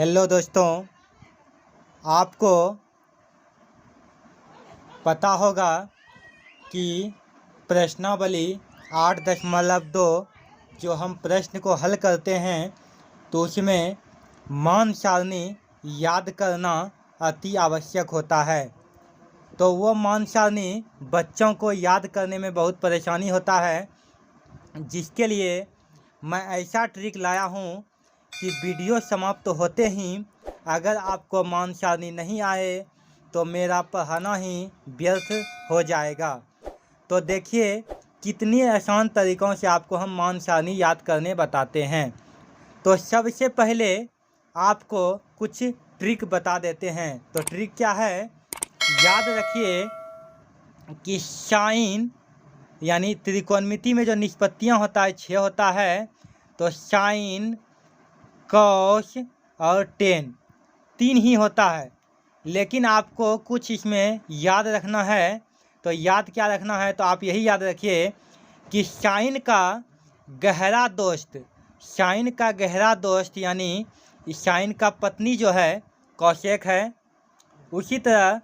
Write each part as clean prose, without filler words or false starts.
Hello दोस्तों, आपको पता होगा कि प्रश्नावली 8.2 जो हम प्रश्न को हल करते हैं तो उसमें मान सारणी याद करना अति आवश्यक होता है। तो वो मान सारणी बच्चों को याद करने में बहुत परेशानी होता है, जिसके लिए मैं ऐसा ट्रिक लाया हूँ कि वीडियो समाप्त होते ही अगर आपको मान सारणी नहीं आए तो मेरा पढ़ाना ही व्यर्थ हो जाएगा। तो देखिए कितनी आसान तरीक़ों से आपको हम मान सारणी याद करने बताते हैं। तो सबसे पहले आपको कुछ ट्रिक बता देते हैं। तो ट्रिक क्या है, याद रखिए कि साइन यानी त्रिकोणमिति में जो निष्पत्तियाँ होता है 6 होता है। तो साइन, कॉस और टेन 3 ही होता है, लेकिन आपको कुछ इसमें याद रखना है। तो याद क्या रखना है, तो आप यही याद रखिए कि साइन का गहरा दोस्त यानी साइन का पत्नी जो है कौशेक है। उसी तरह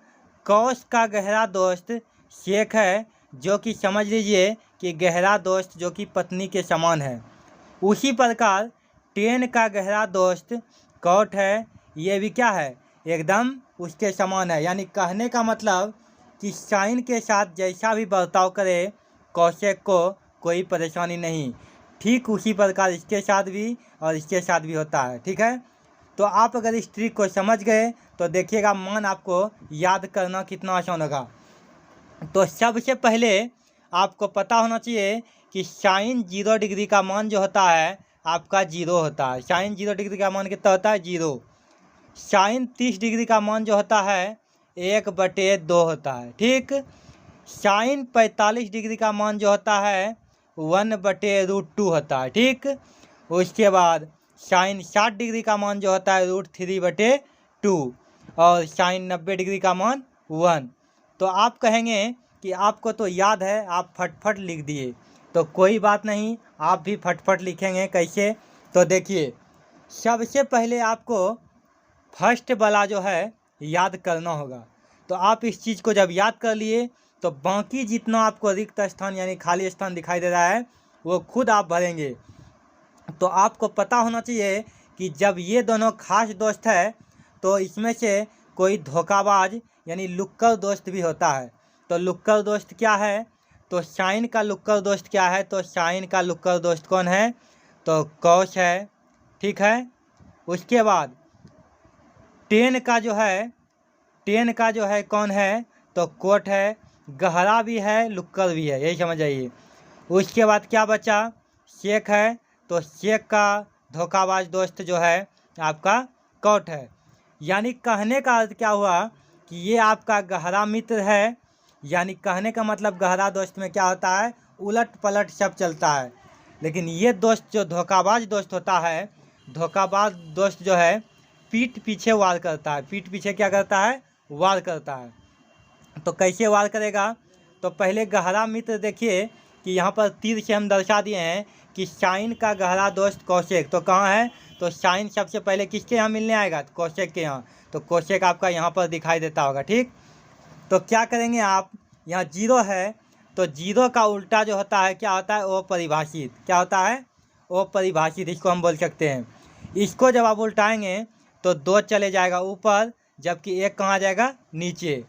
कॉस का गहरा दोस्त शेक है, जो कि समझ लीजिए कि गहरा दोस्त जो कि पत्नी के समान है। उसी प्रकार टेन का गहरा दोस्त कॉट है, ये भी क्या है, एकदम उसके समान है। यानी कहने का मतलब कि साइन के साथ जैसा भी बर्ताव करे कौशेक को कोई परेशानी नहीं। ठीक उसी प्रकार इसके साथ भी और इसके साथ भी होता है। ठीक है, तो आप अगर इस ट्रिक को समझ गए तो देखिएगा मान आपको याद करना कितना आसान होगा। तो सबसे पहले आपको पता होना चाहिए कि साइन 0 डिग्री का मान जो होता है आपका 0 होता है। साइन 0 डिग्री का मान कितना होता है, 0। साइन 30 डिग्री का मान जो होता है 1/2 होता है। ठीक, साइन 45 डिग्री का मान जो होता है 1/√2 होता है। ठीक, उसके बाद साइन 60 डिग्री का मान जो होता है √3/2 और साइन 90 डिग्री का मान 1। तो आप कहेंगे कि आपको तो याद है, आप फटफट लिख दिए। तो कोई बात नहीं, आप भी फटफट लिखेंगे। कैसे, तो देखिए सबसे पहले आपको फर्स्ट वाला जो है याद करना होगा। तो आप इस चीज़ को जब याद कर लिए तो बाकी जितना आपको रिक्त स्थान यानी खाली स्थान दिखाई दे रहा है वो खुद आप भरेंगे। तो आपको पता होना चाहिए कि जब ये दोनों खास दोस्त है तो इसमें से कोई धोखाबाज यानी लुक्कड़ दोस्त भी होता है। तो लुक्कड़ दोस्त क्या है, तो साइन का लुक्कड़ दोस्त क्या है, तो साइन का लुक्कड़ दोस्त कौन है, तो कॉस है। ठीक है, उसके बाद टेन का जो है कौन है, तो कोट है। गहरा भी है लुक्कड़ भी है, यही समझ आइए। उसके बाद क्या बचा, शेक है। तो शेक का धोखाबाज दोस्त जो है आपका कॉट है। यानी कहने का अर्थ क्या हुआ कि ये आपका गहरा मित्र है। यानी कहने का मतलब गहरा दोस्त में क्या होता है, उलट पलट सब चलता है। लेकिन ये दोस्त जो धोखाबाज दोस्त होता है, धोखाबाज दोस्त जो है पीठ पीछे वार करता है। पीठ पीछे क्या करता है, वार करता है। तो कैसे वार करेगा, तो पहले गहरा मित्र देखिए कि यहाँ पर तीर से हम दर्शा दिए हैं कि साइन का गहरा दोस्त कौशेक। तो कहाँ है, तो साइन सबसे पहले किसके यहाँ मिलने आएगा, कौशेक के यहाँ। तो कौशेक आपका यहाँ पर दिखाई देता होगा। ठीक, तो क्या करेंगे आप, यहाँ 0 है तो 0 का उल्टा जो होता है क्या होता है, अपरिभाषित। क्या होता है, अपरिभाषित, इसको हम बोल सकते हैं। इसको जब आप उल्टाएंगे तो 2 चले जाएगा ऊपर, जबकि 1 कहाँ जाएगा, नीचे।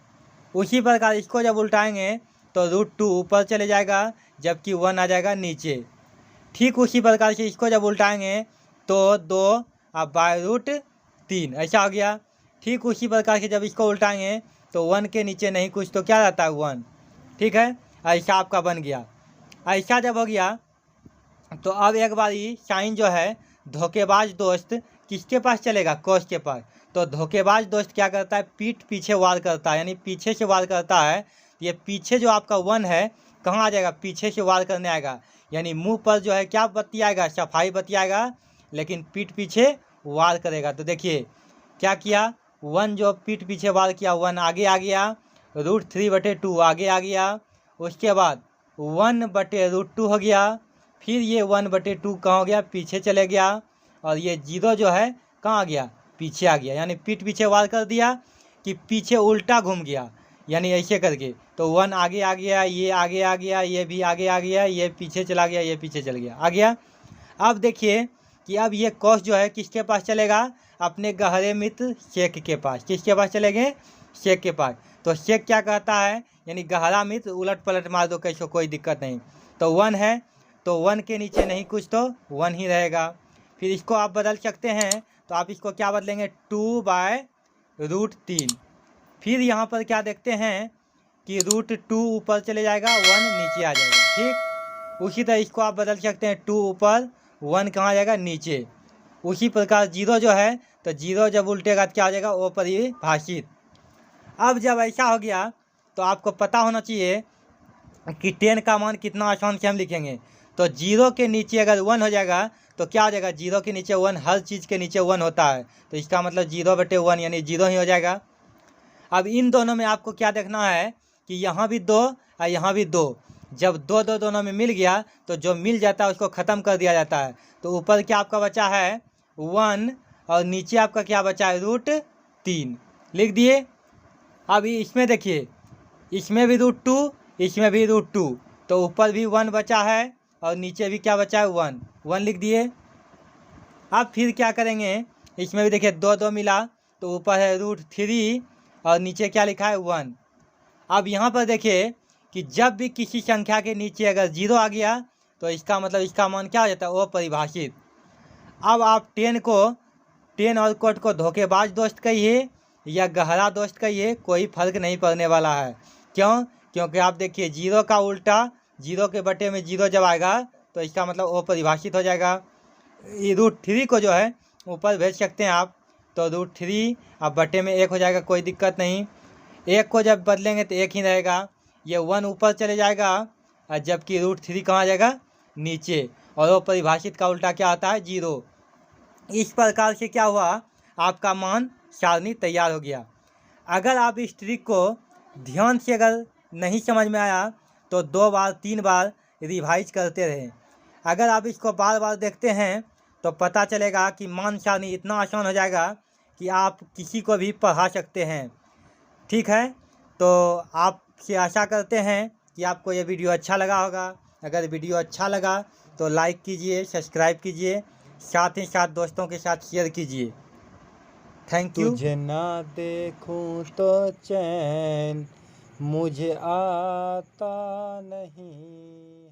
उसी प्रकार इसको जब उल्टाएंगे तो √2 ऊपर चले जाएगा, जबकि 1 आ जाएगा नीचे। ठीक उसी प्रकार से इसको जब उल्टाएंगे तो 2 अब √3 ऐसा हो गया। ठीक उसी प्रकार से जब इसको उल्टाएंगे तो 1 के नीचे नहीं कुछ तो क्या रहता है, 1। ठीक है, ऐसा आपका बन गया। ऐसा जब हो गया तो अब एक बारी साइन जो है धोखेबाज दोस्त किसके पास चलेगा, कॉस के पास। तो धोखेबाज दोस्त क्या करता है, पीठ पीछे वार करता है, यानी पीछे से वार करता है। ये पीछे जो आपका 1 है कहाँ आ जाएगा, पीछे से वार करने आएगा। यानी मुंह पर जो है क्या बतियाएगा, सफाई बतियाएगा, लेकिन पीठ पीछे वार करेगा। तो देखिए क्या किया, 1 जो पीठ पीछे वार किया 1 आगे आ गया, √3/2 आगे आ गया। उसके बाद 1/√2 हो गया। फिर ये 1/2 कहाँ हो गया, पीछे चले गया। और ये 0 जो है कहाँ आ गया, पीछे आ गया, यानी पीठ पीछे वार कर दिया कि पीछे उल्टा घूम गया, यानी ऐसे करके। तो 1 आगे आ गया, ये आगे आ गया, ये भी आगे आ गया, ये पीछे चला गया, ये पीछे चल गया, आ गया। अब देखिए कि अब ये कॉस जो है किसके पास चलेगा, अपने गहरे मित्र शेख के पास। किसके पास चलेंगे, शेख के पास। तो शेख क्या कहता है, यानी गहरा मित्र उलट पलट मार दो कैसे, कोई दिक्कत नहीं। तो 1 है, तो 1 के नीचे नहीं कुछ, तो 1 ही रहेगा। फिर इसको आप बदल सकते हैं, तो आप इसको क्या बदलेंगे, 2/√3। फिर यहाँ पर क्या देखते हैं कि √2 ऊपर चले जाएगा, 1 नीचे आ जाएगा, ठीक। उसी तरह इसको आप बदल सकते हैं, 2 ऊपर, 1 कहाँ जाएगा, नीचे। उसी प्रकार 0 जो है, तो 0 जब उल्टेगा तो क्या हो जाएगा, अपरिभाषित। अब जब ऐसा हो गया तो आपको पता होना चाहिए कि 10 का मान कितना आसान से हम लिखेंगे। तो 0 के नीचे अगर 1 हो जाएगा तो क्या हो जाएगा, 0 के नीचे 1, हर चीज़ के नीचे 1 होता है, तो इसका मतलब 0/1 यानी 0 ही हो जाएगा। अब इन दोनों में आपको क्या देखना है कि यहाँ भी 2 और यहाँ भी 2, जब 2 दोनों में मिल गया तो जो मिल जाता है उसको ख़त्म कर दिया जाता है। तो ऊपर क्या आपका बचा है 1 और नीचे आपका क्या बचा है, √3 लिख दिए। अब इसमें देखिए, इसमें भी √2, इसमें भी √2, तो ऊपर भी 1 बचा है और नीचे भी क्या बचा है, 1 लिख दिए। अब फिर क्या करेंगे, इसमें भी देखिए 2 मिला, तो ऊपर है √3 और नीचे क्या लिखा है, 1। अब यहाँ पर देखिए कि जब भी किसी संख्या के नीचे अगर 0 आ गया तो इसका मतलब इसका मान क्या हो जाता है, अपरिभाषित। अब आप 10 और कोट को धोखेबाज दोस्त कहिए या गहरा दोस्त कहिए, कोई फर्क नहीं पड़ने वाला है। क्यों, क्योंकि आप देखिए 0 का उल्टा, 0 के बटे में 0 जब आएगा तो इसका मतलब अपरिभाषित हो जाएगा। ये √3 को जो है ऊपर भेज सकते हैं आप, तो √3 अब बटे में 1 हो जाएगा, कोई दिक्कत नहीं। 1 को जब बदलेंगे तो 1 ही रहेगा, ये 1 ऊपर चले जाएगा और जबकि √3 कहाँ जाएगा, नीचे। और वो परिभाषित का उल्टा क्या आता है, 0। इस प्रकार से क्या हुआ, आपका मान सारणी तैयार हो गया। अगर आप इस ट्रिक को ध्यान से अगर नहीं समझ में आया तो 2 बार 3 बार रिवाइज करते रहें। अगर आप इसको बार बार देखते हैं तो पता चलेगा कि मान सारणी इतना आसान हो जाएगा कि आप किसी को भी पढ़ा सकते हैं। ठीक है, तो आपसे आशा करते हैं कि आपको ये वीडियो अच्छा लगा होगा। अगर वीडियो अच्छा लगा तो लाइक कीजिए, सब्सक्राइब कीजिए, साथ ही साथ दोस्तों के साथ शेयर कीजिए। Thank you. तुझे ना देखूं तो चैन मुझे आता नहीं।